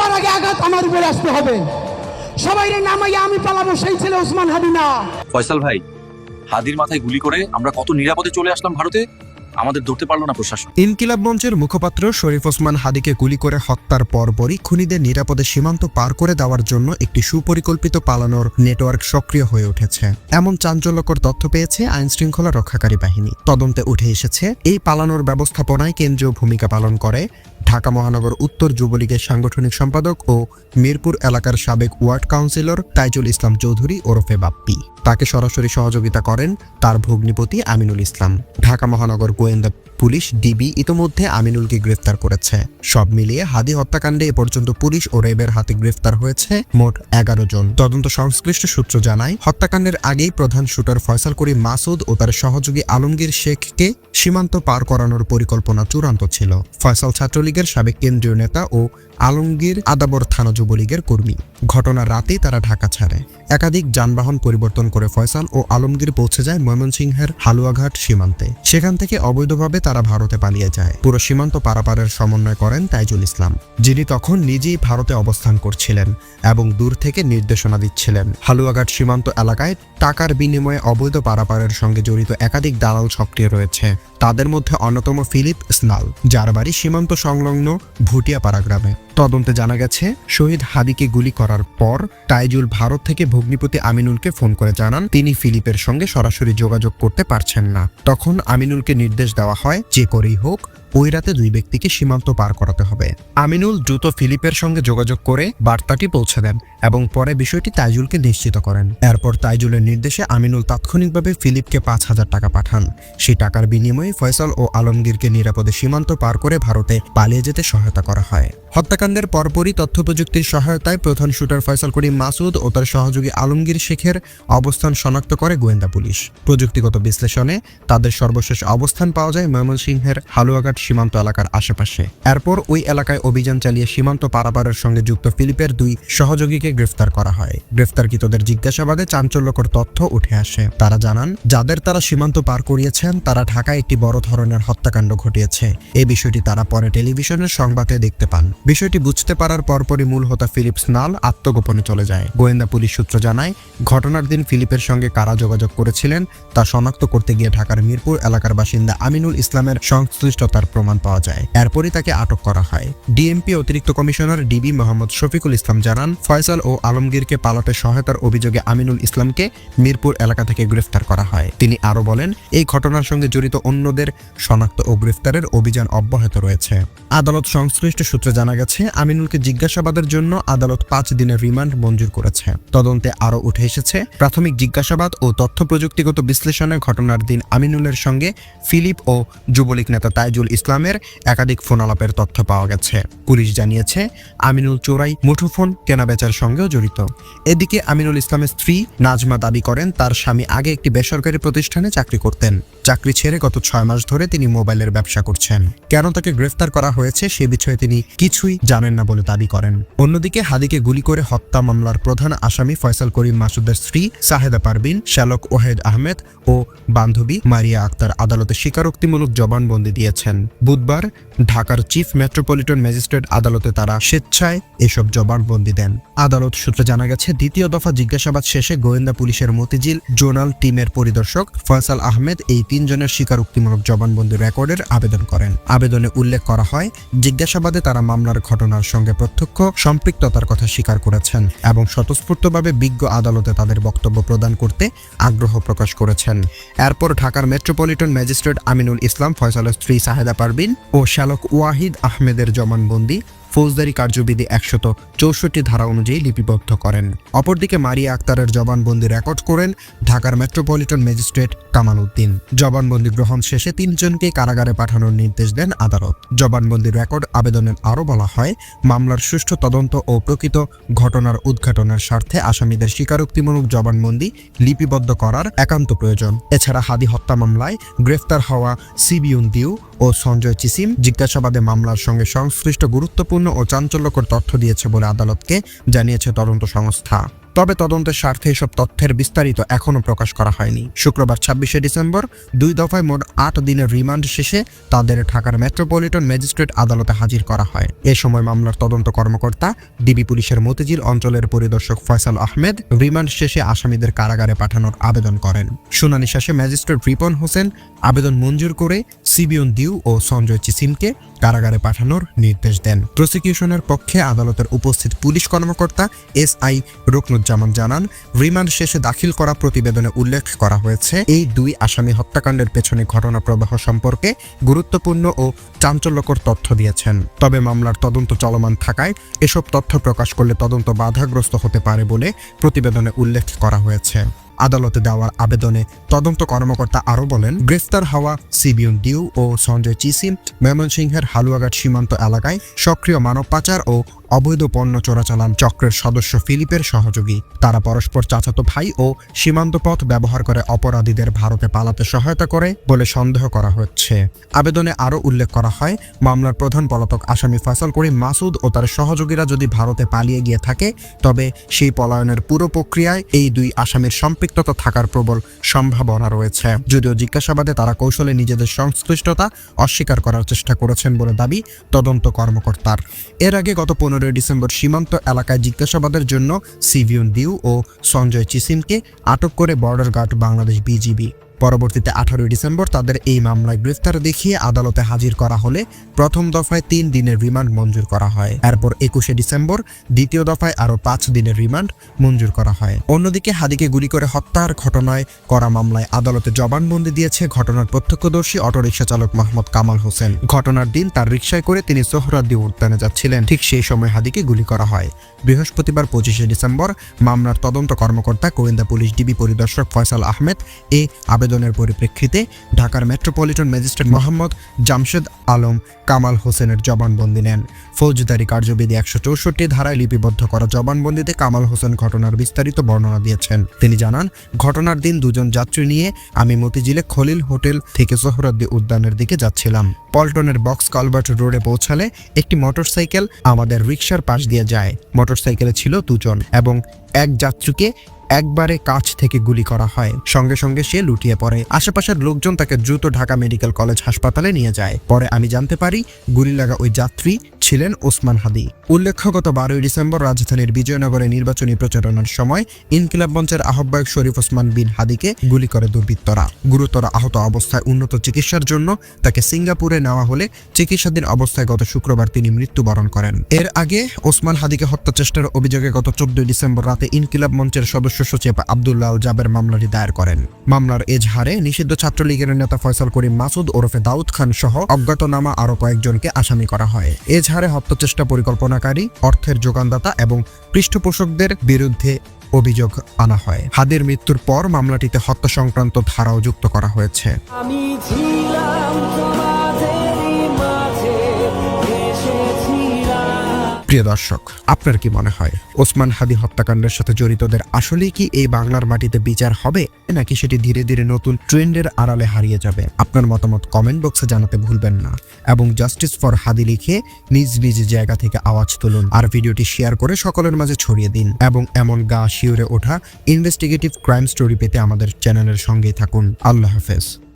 সবার আগে আঘাত আমার উপরে আসতে হবে। সবাই নামাইয়া আমি পালাবো, সেই ছেলে ওসমান হাদি না। ফয়সাল ভাই, হাদির মাথায় গুলি করে আমরা কত নিরাপদে চলে আসলাম ভারতে, আমাদের ধরতে পারলো না প্রশাসন। ইনকিলাব মঞ্চের মুখপাত্র শরীফ ওসমান হাদিকে গুলি করে হত্যার পরপরই খুনিদের নিরাপদে সীমান্ত পার করে দেওয়ার জন্য একটি সুপরিকল্পিত পালানোর নেটওয়ার্ক সক্রিয় হয়ে উঠেছে। এমন চাঞ্চল্যকর তথ্য পেয়েছে আইনশৃঙ্খলা রক্ষাকারী বাহিনী। তদন্তে উঠে এসেছে, এই পালানোর ব্যবস্থাপনায় কেন্দ্রীয় ভূমিকা পালন করে ঢাকা মহানগর উত্তর যুবলীগের সাংগঠনিক সম্পাদক ও মিরপুর এলাকার সাবেক ওয়ার্ড কাউন্সিলর তাইজুল ইসলাম চৌধুরী ওরফে বাপ্পি। তাকে সরাসরি সহযোগিতা করেন তার ভগ্নিপতি আমিনুল ইসলাম। ঢাকা মহানগর গোয়েন্দা পুলিশ ডিবি ইতোমধ্যে আমিনুলকে গ্রেফতার করেছে। সব মিলিয়ে হাদি হত্যাকাণ্ডে এ পর্যন্ত পুলিশ ও র্যাবের হাতে গ্রেফতার হয়েছে মোট 11 জন। তদন্ত সংশ্লিষ্ট সূত্র জানায়, হত্যাকাণ্ডের আগেই প্রধান শুটার ফয়সাল করিম মাসুদ ও তার সহযোগী আলমগীর শেখকে সীমান্ত পার করানোর পরিকল্পনা চূড়ান্ত ছিল। ফয়সাল ছাত্রলীগের সাবেক কেন্দ্রীয় নেতা ও আলমগীর আদাবর থানা যুবলীগের কর্মী। ঘটনার রাতেই তারা ঢাকা ছাড়ে। একাধিক যানবাহন পরিবর্তন করে ফয়সাল ও আলমগীর পৌঁছে যায় ময়মনসিংহের হালুয়াঘাট সীমান্তে। সেখান থেকে অবৈধভাবে তারা ভারতে পালিয়ে যায়। পুরো সীমান্ত পারাপারের সমন্বয় করেন তাইজুল ইসলাম, যিনি তখন নিজেই ভারতে অবস্থান করছিলেন এবং দূর থেকে নির্দেশনা দিচ্ছিলেন। হালুয়াঘাট সীমান্ত এলাকায় টাকার বিনিময়ে অবৈধ পারাপারের সঙ্গে জড়িত একাধিক দালাল সক্রিয় রয়েছে। তাদের মধ্যে অন্যতম ফিলিপ স্নাল, যার বাড়ি সীমান্ত সংলগ্ন ভুটিয়াপাড়া গ্রামে। তদন্তে জানা গেছে, শহীদ হাদিকে গুলি করার পর তাইজুল ভারত থেকে ভগ্নিপতি আমিনুলকে ফোন করে জানান তিনি ফিলিপের সঙ্গে সরাসরি যোগাযোগ করতে পারছেন না। তখন আমিনুলকে নির্দেশ দেওয়া হয়, যে করেই হোক ওই রাতে দুই ব্যক্তিকে সীমান্ত পার করাতে হবে। আমিনুল দ্রুত ফিলিপের সঙ্গে যোগাযোগ করে বার্তাটি পৌঁছে দেন এবং পরে বিষয়টি তাইজুলকে নিশ্চিত করেন। এরপর তাইজুলের নির্দেশে আমিনুল তাৎক্ষণিকভাবে ফিলিপকে 5,000 টাকা পাঠান। সেই টাকার বিনিময়ে ফয়সাল ও আলমগীরকে নিরাপদে সীমান্ত পার করে ভারতে পালিয়ে যেতে সহায়তা করা হয়। হত্যাকাণ্ডের পরপরই তথ্য প্রযুক্তির সহায়তায় প্রধান শুটার ফয়সাল করিম মাসুদ ও তার সহযোগী আলমগীর শেখের অবস্থান শনাক্ত করে গোয়েন্দা পুলিশ। প্রযুক্তিগত বিশ্লেষণে তাদের সর্বশেষ অবস্থান পাওয়া যায় ময়মনসিংহের হালুয়াঘাট সীমান্ত এলাকার আশেপাশে। এরপর ওই এলাকায় অভিযান চালিয়ে সীমান্ত পারাপারের সঙ্গে যুক্ত ফিলিপের 2 সহযোগীকে গ্রেফতার করা হয়। গ্রেফতারকৃতদের জিজ্ঞাসাবাদে চাঞ্চল্যকর তথ্য উঠে আসে। তারা জানান, যাদের তারা সীমান্ত পার করিয়েছেন তারা ঢাকায় একটি বড় ধরনের হত্যাকাণ্ড ঘটিয়েছে। এই বিষয়টি তারা পরে টেলিভিশনের সংবাদে দেখতে পান। বিষয়টি বুঝতে পারার পরপরই মূল হোতা ফিলিপ স্নাল আত্মগোপনে চলে যায়। গোয়েন্দা পুলিশ সূত্র জানায়, ঘটনার দিন ফিলিপের সঙ্গে কারা যোগাযোগ করেছিলেন তা শনাক্ত করতে গিয়ে ঢাকার মিরপুর এলাকার বাসিন্দা আমিনুল ইসলামের সংশ্লিষ্টতার প্রমাণ পাওয়া যায়। এরপরই তাকে আটক করা হয়। ডিএমপি অতিরিক্ত কমিশনার ডিবি মোহাম্মদ শফিকুল ইসলাম জানান, ফয়সাল ও আলমগীরকে পালাতে সহায়তার অভিযোগে আমিনুল ইসলামকে মিরপুর এলাকা থেকে গ্রেফতার করা হয়। তিনি আরও বলেন, এই ঘটনার সঙ্গে জড়িত অন্যদের শনাক্ত ও গ্রেফতারের অভিযান অব্যাহত রয়েছে। আদালত সংশ্লিষ্ট সূত্রে জানা গেছে, আমিনুলকে জিজ্ঞাসাবাদের জন্য আদালত 5 দিনের রিমান্ড মঞ্জুর করেছে। তদন্তে আরও উঠে এসেছে, প্রাথমিক জিজ্ঞাসাবাদ ও তথ্য প্রযুক্তিগত বিশ্লেষণে ঘটনার দিন আমিনুলের সঙ্গে ফিলিপ ও যুবলীগ নেতা তাইজুল ইসলামের একাধিক ফোন আলাপের তথ্য পাওয়া গেছে। পুলিশ জানিয়েছে, আমিনুল চোরাই মুঠোফোন কেনাবেচার সঙ্গেও জড়িত। এদিকে আমিনুল ইসলামের স্ত্রী নাজমা দাবি করেন, তার স্বামী আগে একটি বেসরকারি প্রতিষ্ঠানে চাকরি করতেন। চাকরি ছেড়ে গত 6 মাস ধরে তিনি মোবাইলের ব্যবসা করছেন। কেন তাকে গ্রেফতার করা হয়েছে সে বিষয়ে তিনি কিছুই জানেন না বলে দাবি করেন। অন্যদিকে হাদিকে গুলি করে হত্যা মামলার প্রধান আসামি ফয়সাল করিম মাসুদের স্ত্রী সাহেদা পারভিন, শ্যালক ওয়াহেদ আহমেদ ও বান্ধবী মারিয়া আক্তার আদালতে স্বীকারোক্তিমূলক জবানবন্দি দিয়েছেন। বুধবার ঢাকার চিফ মেট্রোপলিটন ম্যাজিস্ট্রেট আদালতে তারা স্বেচ্ছায় এসব জবানবন্দি দেন। আদালত সূত্রে জানা গেছে, দ্বিতীয় দফা জিজ্ঞাসাবাদ শেষে গোয়েন্দা পুলিশের মতিঝিল জোনাল টিমের পরিদর্শক ফয়সাল আহমেদ এই 3 জনের স্বীকারোক্তিমূলক জবানবন্দি রেকর্ডের আবেদন করেন। আবেদনে উল্লেখ করা হয়, জিজ্ঞাসাবাদে তারা মামলার ঘটনার সঙ্গে প্রত্যক্ষ সম্পৃক্ততার কথা স্বীকার করেছেন এবং স্বতঃস্ফূর্তভাবে বিজ্ঞ আদালতে তাদের বক্তব্য প্রদান করতে আগ্রহ প্রকাশ করেছেন। এরপর ঢাকার মেট্রোপলিটন ম্যাজিস্ট্রেট আমিনুল ইসলাম ফয়সালের স্ত্রী সাহেদা পারভিন ও শ্যালক ওয়াহিদ আহমেদের জবানবন্দি ফৌজদারি কার্যবিধি 164 ধারা অনুযায়ী লিপিবদ্ধ করেন। অপরদিকে মারিয়া আক্তারের জবানবন্দি রেকর্ড করেন ঢাকার মেট্রোপলিটন ম্যাজিস্ট্রেট কামাল উদ্দিন। জবানবন্দি গ্রহণ শেষে 3 জনকে কারাগারে পাঠানোর নির্দেশ দেন আদালত। জবানবন্দি রেকর্ড আবেদনের আরও বলা হয়, মামলার সুষ্ঠু তদন্ত ও প্রকৃত ঘটনার উদ্ঘাটনের স্বার্থে আসামিদের স্বীকারোক্তিমূলক জবানবন্দি লিপিবদ্ধ করার একান্ত প্রয়োজন। এছাড়া হাদি হত্যা মামলায় গ্রেফতার হওয়া সিবিউন দিউ ও সঞ্জয় চিসিম জিজ্ঞাসাবাদে মামলার সঙ্গে সংশ্লিষ্ট গুরুত্বপূর্ণ ও চাঞ্চল্যকর তথ্য দিয়েছে বলে আদালতকে জানিয়েছে তদন্ত সংস্থা। তবে তদন্তের স্বার্থে এসব তথ্যের বিস্তারিত এখনও প্রকাশ করা হয়নি। শুক্রবার ২৬শে ডিসেম্বর ২ দফায় মোট ৮ দিনের রিমান্ড শেষে তাদের ঢাকার মেট্রোপলিটন ম্যাজিস্ট্রেট আদালতে হাজির করা হয়। এ সময় মামলার তদন্ত কর্মকর্তা ডিবি পুলিশের মতিঝিল অঞ্চলের পরিদর্শক ফয়সাল আহমেদ রিমান্ড শেষে আসামিদের কারাগারে পাঠানোর আবেদন করেন। শুনানি শেষে ম্যাজিস্ট্রেট রিপন হোসেন আবেদন মঞ্জুর করে সিবিয়ন দিউ ও সঞ্জয় চিসিমকে কারাগারে পাঠানোর নির্দেশ দেন। প্রসিকিউশনের পক্ষে আদালতের উপস্থিত পুলিশ কর্মকর্তা এসআই রুকনুজ্জামান জানান, রিমান্ড শেষে দাখিল করা প্রতিবেদনে উল্লেখ করা হয়েছে এই দুই আসামি হত্যাকাণ্ডের পেছনে ঘটনা প্রবাহ সম্পর্কে গুরুত্বপূর্ণ ও চাঞ্চল্যকর তথ্য দিয়েছেন। তবে মামলার তদন্ত চলমান থাকায় এসব তথ্য প্রকাশ করলে তদন্ত বাধাগ্রস্ত হতে পারে বলে প্রতিবেদনে উল্লেখ করা হয়েছে। আদালতে দেওয়ার আবেদনে তদন্ত কর্মকর্তা আরও বলেন, গ্রেফতার হওয়া সিবিয়ন দিউ ও সঞ্জয় চিসিম ময়মনসিংহের হালুয়াঘাট সীমান্ত এলাকায় সক্রিয় মানব পাচার ও অবৈধ পণ্য চোরাচালান চক্রের সদস্য ফিলিপের সহযোগী। তারা পরস্পর চাচাতো ভাই ও সীমান্ত পথ ব্যবহার করে অপরাধীদের ভারতে পালাতে সহায়তা করে বলে সন্দেহ করা হচ্ছে। আবেদনে আরও উল্লেখ করা হয়, মামলার প্রধান পলাতক আসামি ফয়সাল করিম মাসুদ ও তার সহযোগীরা যদি ভারতে পালিয়ে গিয়ে থাকে, তবে সেই পলায়নের পুরো প্রক্রিয়ায় এই দুই আসামির সম্পৃক্ততা থাকার প্রবল সম্ভাবনা রয়েছে। যদিও জিজ্ঞাসাবাদে তারা কৌশলে নিজেদের সংশ্লিষ্টতা অস্বীকার করার চেষ্টা করেছেন বলে দাবি তদন্ত কর্মকর্তার। এর আগে গত 15 ডিসেম্বর সীমান্ত এলাকায় জিজ্ঞাসাবাদের জন্য সিবিয়ন দিউ ও সঞ্জয় চিসিমকে আটক করে বর্ডার গার্ড বাংলাদেশ বিজিবি। পরবর্তীতে 18 ডিসেম্বর তাদের এই মামলায় গ্রেফতার দেখিয়ে আদালতে হাজির করা হলে প্রথম দফায় 3 দিনের রিমান্ড মঞ্জুর করা হয়। এরপর 21শে ডিসেম্বর দ্বিতীয় দফায় আরও 5 দিনের রিমান্ড মঞ্জুর করা হয়। অন্যদিকে হাদিকে গুলি করে হত্যার ঘটনায় করা মামলায় আদালতে জবানবন্দি দিয়েছে ঘটনার প্রত্যক্ষদর্শী অটোরিকশা চালক মোহাম্মদ কামাল হোসেন। ঘটনার দিন তার রিকশায় করে তিনি সোহরাওয়ার্দী উদ্যানে যাচ্ছিলেন, ঠিক সেই সময় হাদিকে গুলি করা হয়। বৃহস্পতিবার 25শে ডিসেম্বর মামলার তদন্ত কর্মকর্তা গোয়েন্দা পুলিশ ডিবি পরিদর্শক ফয়সাল আহমেদ এই আবেদনের পরিপ্রেক্ষিতে ঢাকার মেট্রোপলিটন ম্যাজিস্ট্রেট মোহাম্মদ জামশেদ আলম কামাল হোসেনের জবানবন্দি নেন। ফৌজদারি কার্যবিধি 164 ধারায় লিপিবদ্ধ করা জবানবন্দিতে কামাল হোসেন ঘটনার বিস্তারিত বর্ণনা দিয়েছেন। তিনি জানান, ঘটনার দিন 2 জন যাত্রী নিয়ে আমি মতিঝিলে খলিল হোটেল থেকে সোহরাওয়ার্দী উদ্যানের দিকে যাচ্ছিলাম। পল্টনের বক্স কালভার্ট রোডে পৌঁছালে একটি মোটরসাইকেল আমাদের রিকশার পাশ দিয়ে যায়। মোটরসাইকেলে ছিল 2 জন এবং এক যাত্রীকে একবারে কাছ থেকে গুলি করা হয়। সঙ্গে সঙ্গে সে লুটিয়ে পড়ে। আশেপাশের লোকজন তাকে দ্রুত ঢাকা মেডিকেল কলেজ হাসপাতালে নিয়ে যায়। পরে আমি জানতে পারি গুলি লাগা ওই যাত্রী ছিলেন ওসমান হাদি। উল্লেখ্য, গত 12 ডিসেম্বর রাজধানীর বিজয়নগরে নির্বাচনী প্রচারণার সময় ইনকিলাব মঞ্চের আহ্বায়ক শরীফ ওসমান বিন হাদিকে গুলি করে দুর্বৃত্তরা। গুরুতর আহত অবস্থায় উন্নত চিকিৎসার জন্য তাকে সিঙ্গাপুরে নেওয়া হলে চিকিৎসাধীন অবস্থায় গত শুক্রবার তিনি মৃত্যুবরণ করেন। এর আগে ওসমান হাদিকে হত্যা চেষ্টার অভিযোগে গত 14 ডিসেম্বর রাতে ইনকিলাব মঞ্চের সদস্য সচিব আব্দুল্লাহ আল জাবের মামলাটি দায়ের করেন। মামলার এজাহারে নিষিদ্ধ ছাত্রলীগের নেতা ফয়সাল করিম মাসুদ ওরফে দাউদ খান সহ অজ্ঞাতনামা আরো কয়েকজনকে আসামি করা হয়। এজাহারে হত্যাচেষ্টা পরিকল্পনাকারী, অর্থের যোগানদাতা এবং পৃষ্ঠপোষকদের বিরুদ্ধে অভিযোগ আনা হয়। হাদির মৃত্যুর পর মামলাটিতে হত্যা সংক্রান্ত ধারাও যুক্ত করা হয়েছে। আমি ছিলাম তোমাদেরই মাঝে এসেছিলাম। প্রিয় দর্শক, আপনার কি মনে হয় ওসমান হাদি হত্যাকাণ্ডের সাথে জড়িতদের আসলেই কি এই বাংলার মাটিতে বিচার হবে, নাকি সেটি ধীরে ধীরে নতুন ট্রেন্ডের আড়ালে হারিয়ে যাবে? আপনার মতামত কমেন্ট বক্সে জানাতে ভুলবেন না এবং জাস্টিস ফর হাদি লিখে নিজ নিজ জায়গা থেকে আওয়াজ তুলুন আর ভিডিওটি শেয়ার করে সকলের মাঝে ছড়িয়ে দিন এবং এমন গা শিউরে ওঠা ইনভেস্টিগেটিভ ক্রাইম স্টোরি পেতে আমাদের চ্যানেলের সঙ্গেই থাকুন। আল্লাহ হাফেজ।